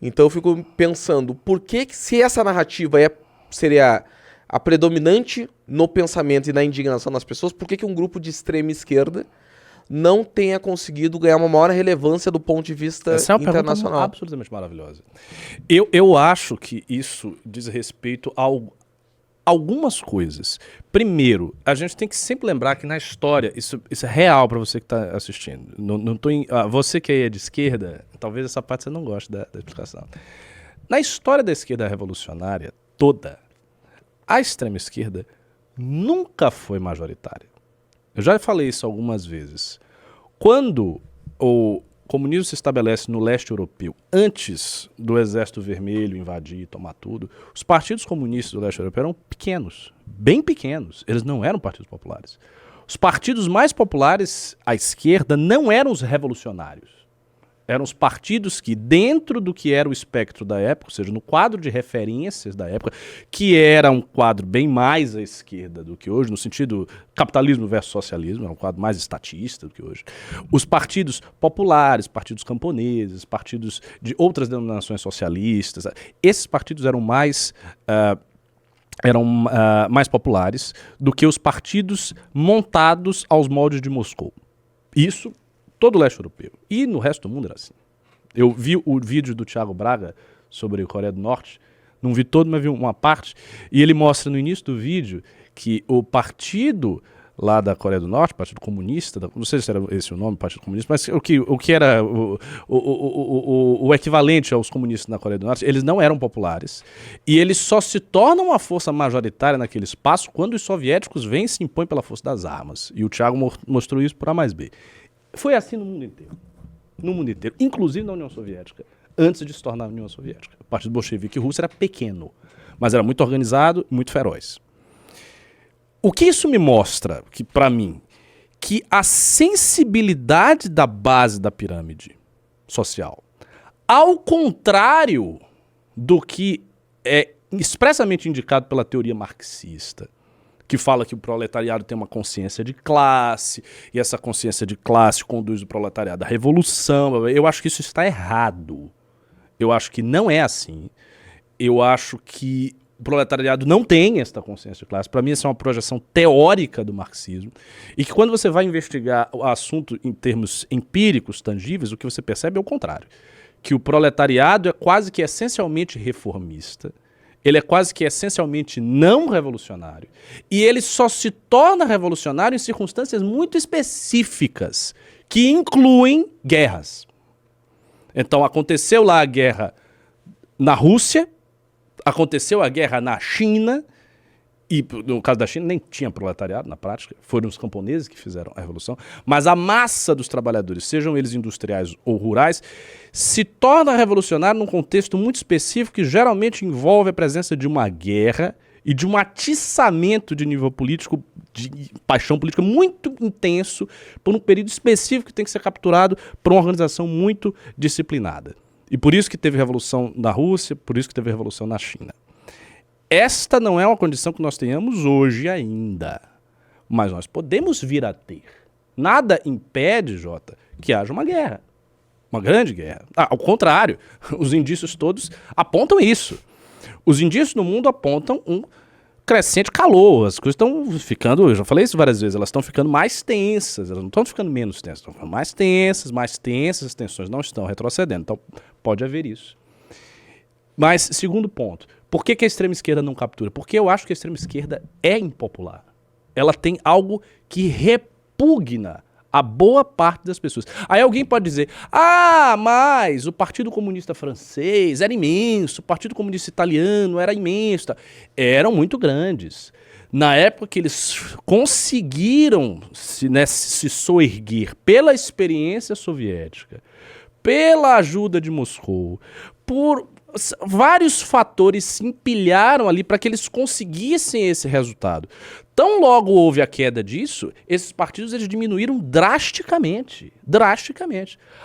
Então eu fico pensando, por que se essa narrativa seria a predominante no pensamento e na indignação das pessoas, por que um grupo de extrema esquerda não tenha conseguido ganhar uma maior relevância do ponto de vista Essa é uma internacional? pergunta absolutamente maravilhosa. Eu acho que isso diz respeito a algumas coisas. Primeiro, a gente tem que sempre lembrar que na história, isso é real para você que está assistindo. Você que é de esquerda, talvez essa parte você não goste da explicação. Na história da esquerda revolucionária toda, a extrema esquerda nunca foi majoritária. Eu já falei isso algumas vezes. Quando o comunismo se estabelece no leste europeu, antes do Exército Vermelho invadir e tomar tudo, os partidos comunistas do leste europeu eram pequenos, bem pequenos. Eles não eram partidos populares. Os partidos mais populares à esquerda não eram os revolucionários. Eram os partidos que, dentro do que era o espectro da época, ou seja, no quadro de referências da época, que era um quadro bem mais à esquerda do que hoje, no sentido capitalismo versus socialismo, era um quadro mais estatista do que hoje. Os partidos populares, partidos camponeses, partidos de outras denominações socialistas, esses partidos eram mais populares do que os partidos montados aos moldes de Moscou. Isso todo o leste europeu. E no resto do mundo era assim. Eu vi o vídeo do Thiago Braga sobre a Coreia do Norte, não vi todo, mas vi uma parte, e ele mostra no início do vídeo que o partido lá da Coreia do Norte, Partido Comunista, não sei se era esse o nome, Partido Comunista, mas o que era o equivalente aos comunistas na Coreia do Norte, eles não eram populares, e eles só se tornam uma força majoritária naquele espaço quando os soviéticos vêm e se impõem pela força das armas. E o Thiago mostrou isso por A mais B. Foi assim no mundo inteiro. No mundo inteiro. Inclusive na União Soviética. Antes de se tornar a União Soviética. O Partido Bolchevique russo era pequeno. Mas era muito organizado e muito feroz. O que isso me mostra, que para mim, que a sensibilidade da base da pirâmide social, ao contrário do que é expressamente indicado pela teoria marxista, que fala que o proletariado tem uma consciência de classe, e essa consciência de classe conduz o proletariado à revolução. Eu acho que isso está errado. Eu acho que não é assim. Eu acho que o proletariado não tem esta consciência de classe. Para mim, essa é uma projeção teórica do marxismo. E que quando você vai investigar o assunto em termos empíricos, tangíveis, o que você percebe é o contrário. Que o proletariado é quase que essencialmente reformista. Ele é quase que essencialmente não revolucionário. E ele só se torna revolucionário em circunstâncias muito específicas, que incluem guerras. Então aconteceu lá a guerra na Rússia, aconteceu a guerra na China, e no caso da China nem tinha proletariado na prática, foram os camponeses que fizeram a revolução, mas a massa dos trabalhadores, sejam eles industriais ou rurais, se torna revolucionário num contexto muito específico que geralmente envolve a presença de uma guerra e de um atiçamento de nível político, de paixão política muito intenso, por um período específico que tem que ser capturado por uma organização muito disciplinada. E por isso que teve revolução na Rússia, por isso que teve revolução na China. Esta não é uma condição que nós tenhamos hoje ainda, mas nós podemos vir a ter. Nada impede, Jota, que haja uma guerra, uma grande guerra. Ao contrário, os indícios todos apontam isso. Os indícios no mundo apontam um crescente calor, as coisas estão ficando, eu já falei isso várias vezes, elas estão ficando mais tensas, elas não estão ficando menos tensas, estão ficando mais tensas, as tensões não estão retrocedendo, então pode haver isso. Mas, segundo ponto, por que a extrema esquerda não captura? Porque eu acho que a extrema esquerda é impopular. Ela tem algo que repugna a boa parte das pessoas. Aí alguém pode dizer, mas o Partido Comunista Francês era imenso, o Partido Comunista Italiano era imenso. Eram muito grandes. Na época que eles conseguiram se soerguer pela experiência soviética, pela ajuda de Moscou, por vários fatores se empilharam ali para que eles conseguissem esse resultado. Tão logo houve a queda disso, esses partidos eles diminuíram drasticamente,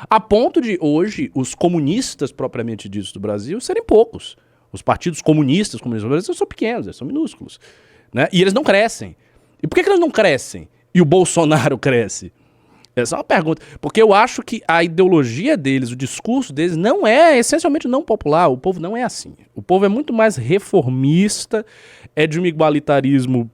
a ponto de hoje os comunistas propriamente ditos do Brasil serem poucos. Os partidos comunistas do Brasil são pequenos, eles são minúsculos, né? E eles não crescem. E por que eles não crescem? E o Bolsonaro cresce? Essa é uma pergunta. Porque eu acho que a ideologia deles, o discurso deles, não é essencialmente não popular. O povo não é assim. O povo é muito mais reformista, é de um igualitarismo,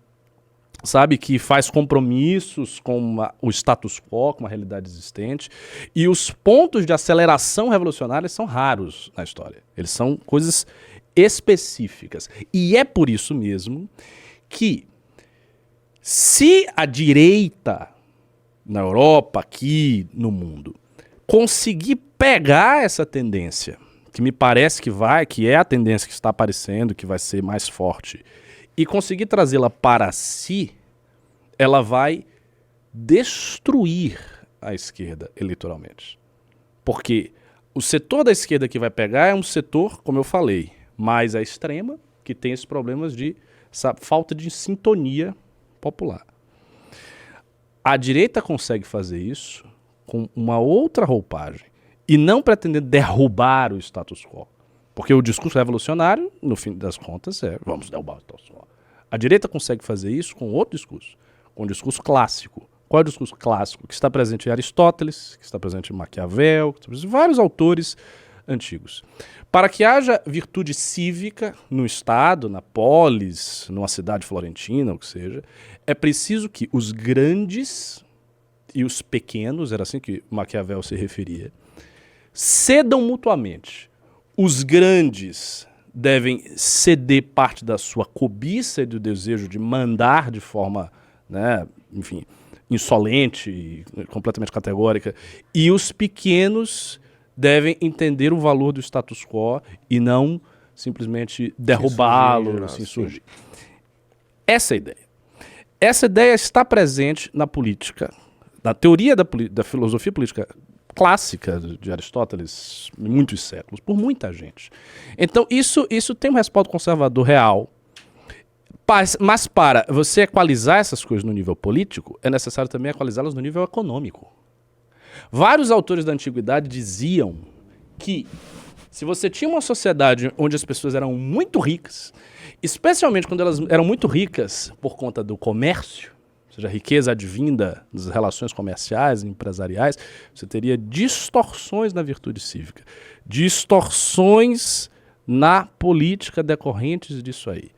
sabe, que faz compromissos com o status quo, com a realidade existente. E os pontos de aceleração revolucionária são raros na história. Eles são coisas específicas. E é por isso mesmo que, se a direita na Europa, aqui no mundo, conseguir pegar essa tendência, que me parece que é a tendência que está aparecendo, que vai ser mais forte, e conseguir trazê-la para si, ela vai destruir a esquerda eleitoralmente. Porque o setor da esquerda que vai pegar é um setor, como eu falei, mais à extrema, que tem esses problemas de falta de sintonia popular. A direita consegue fazer isso com uma outra roupagem e não pretender derrubar o status quo. Porque o discurso revolucionário, no fim das contas, vamos derrubar o status quo. A direita consegue fazer isso com outro discurso, com um discurso clássico. Qual é o discurso clássico? Que está presente em Aristóteles, que está presente em Maquiavel, que está presente em vários autores antigos. Para que haja virtude cívica no Estado, na polis, numa cidade florentina, o que seja, é preciso que os grandes e os pequenos, era assim que Maquiavel se referia, cedam mutuamente. Os grandes devem ceder parte da sua cobiça e do desejo de mandar de forma, né, enfim, insolente e completamente categórica, e os pequenos devem entender o valor do status quo e não simplesmente derrubá-lo, se insurgir. Essa é a ideia. Essa ideia está presente na política, na teoria da filosofia política clássica de Aristóteles, em muitos séculos, por muita gente. Então, isso tem um respaldo conservador real. Mas para você equalizar essas coisas no nível político, é necessário também equalizá-las no nível econômico. Vários autores da antiguidade diziam que se você tinha uma sociedade onde as pessoas eram muito ricas, especialmente quando elas eram muito ricas por conta do comércio, ou seja, a riqueza advinda das relações comerciais e empresariais, você teria distorções na virtude cívica, distorções na política decorrentes disso aí.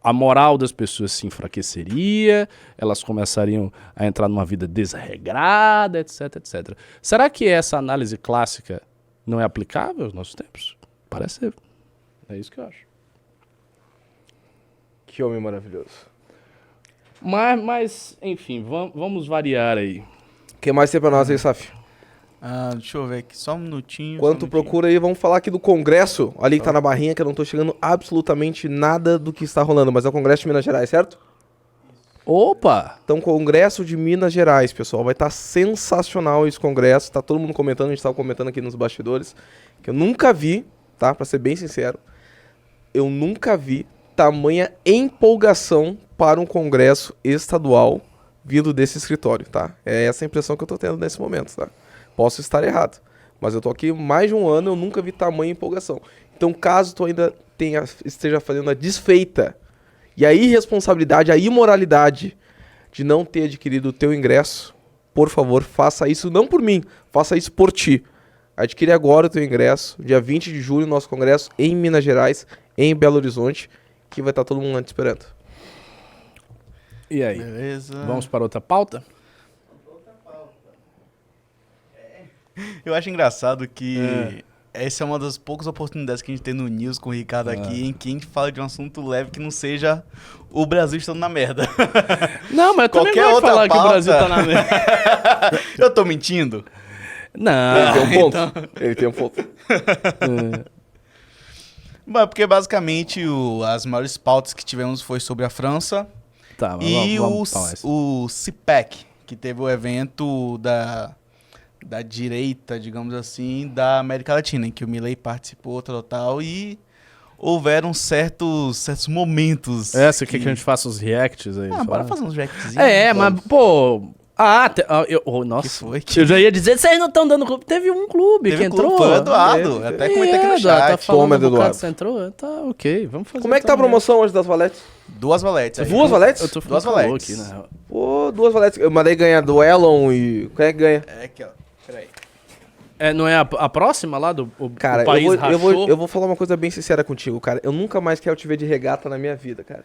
A moral das pessoas se enfraqueceria, elas começariam a entrar numa vida desregrada, etc, etc. Será que essa análise clássica não é aplicável aos nossos tempos? Parece ser. É isso que eu acho. Que homem maravilhoso. Mas enfim, vamos variar aí. O que mais tem pra nós aí, Saf? Deixa eu ver aqui, só um minutinho. Enquanto procura aí, vamos falar aqui do Congresso, ali que tá na barrinha, que eu não tô chegando absolutamente nada do que está rolando, mas é o Congresso de Minas Gerais, certo? Opa! Então, Congresso de Minas Gerais, pessoal, vai estar sensacional esse congresso, tá todo mundo comentando, a gente tava comentando aqui nos bastidores, que eu nunca vi, tá, pra ser bem sincero, eu nunca vi tamanha empolgação para um congresso estadual vindo desse escritório, tá? É essa a impressão que eu tô tendo nesse momento, tá? Posso estar errado, mas eu tô aqui mais de um ano, eu nunca vi tamanha empolgação. Então, caso tu ainda esteja fazendo a desfeita e a irresponsabilidade, a imoralidade de não ter adquirido o teu ingresso, por favor, faça isso não por mim, faça isso por ti. Adquire agora o teu ingresso, dia 20 de julho, nosso congresso em Minas Gerais, em Belo Horizonte, que vai estar todo mundo lá te esperando. E aí? Beleza. Vamos para outra pauta? Eu acho engraçado que essa é uma das poucas oportunidades que a gente tem no News com o Ricardo aqui, em que a gente fala de um assunto leve que não seja o Brasil estando na merda. Não, mas eu também Qualquer gosto de outra falar que o pauta- Brasil tá na merda. Eu tô mentindo? Não. Ele tem um ponto. então- Ele tem um ponto. Mas porque basicamente as maiores pautas que tivemos foi sobre a França Tá, mas e vamos falar isso. o CPEC, que teve o evento da direita, digamos assim, da América Latina, em que o Milei participou, tal, e houveram certos momentos. Você quer que a gente faça os reacts aí? Bora fazer uns reactzinhos. Mas, pô, Nossa, Que foi? eu já ia dizer, vocês não estão dando clube. Teve um clube Teve que um clube, entrou. foi o Eduardo. Até comentei aqui no Eduardo, tá chat. falando Toma, um bocado, Eduardo. você entrou? Tá, ok, vamos fazer. Como é que tá a então, né? promoção hoje das valetes? 2 valetes. aí. Duas valetes? Eu tô Duas ficando calor valetes. aqui, na real. Pô, 2 valetes. Eu mandei ganhar do Elon e... Quem é que ganha? É aqui, ó. Peraí. Não é a próxima lá do Cara, o país rachou? eu vou falar uma coisa bem sincera contigo, cara. Eu nunca mais quero te ver de regata na minha vida, cara.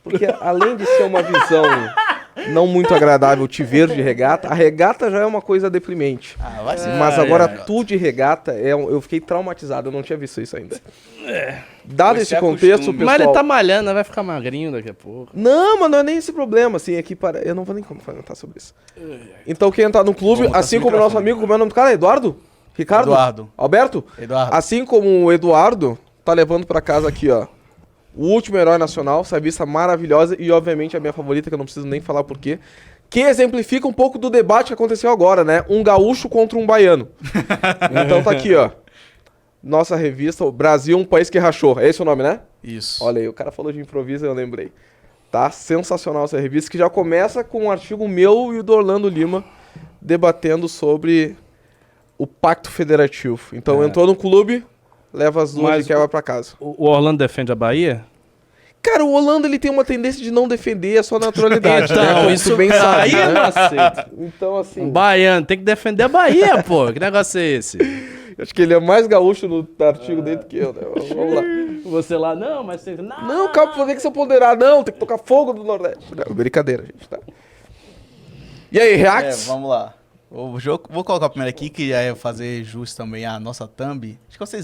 Porque além de ser uma visão não muito agradável te ver de regata, a regata já é uma coisa deprimente. Ah, vai se Mas Ai, agora ai. tu de regata, eu fiquei traumatizado, eu não tinha visto isso ainda. Dado Você esse contexto, acostume. pessoal... Mas ele tá malhando, né? Vai ficar magrinho daqui a pouco. Não, mas não é nem esse problema, assim, aqui para... Eu não vou nem comentar sobre isso. Então quem entrar no clube, Vou botar assim esse como o nosso microfone. amigo, como é o nome do cara? Eduardo? Ricardo? Eduardo. Alberto? Eduardo. Assim como o Eduardo tá levando pra casa aqui, ó, o último herói nacional, essa vista maravilhosa e, obviamente, a minha favorita, que eu não preciso nem falar por quê, que exemplifica um pouco do debate que aconteceu agora, né? Um gaúcho contra um baiano. Então tá aqui, ó. Nossa revista, o Brasil, um país que rachou. É esse o nome, né? Isso. Olha aí, o cara falou de improviso e eu lembrei. Tá sensacional essa revista, que já começa com um artigo meu e o do Orlando Lima debatendo sobre o Pacto Federativo. Então entrou no clube, leva as duas Mas e quebra pra casa. O Orlando defende a Bahia? Cara, o Orlando ele tem uma tendência de não defender a sua naturalidade, né? Então, Como isso tu bem sabe, aí eu né? não aceito. Então, assim, Um baiano tem que defender a Bahia, pô. Que negócio é esse? acho que ele é mais gaúcho no artigo dele do que eu, né? Vamos lá. Você lá, não, mas tem. Não, calma, por que você ponderar? Não, tem que tocar fogo do Nordeste. Não, brincadeira, gente, tá? E aí, reacts? Vamos lá. O jogo, vou colocar o primeiro aqui, que já é fazer jus também à nossa thumb. Acho que vocês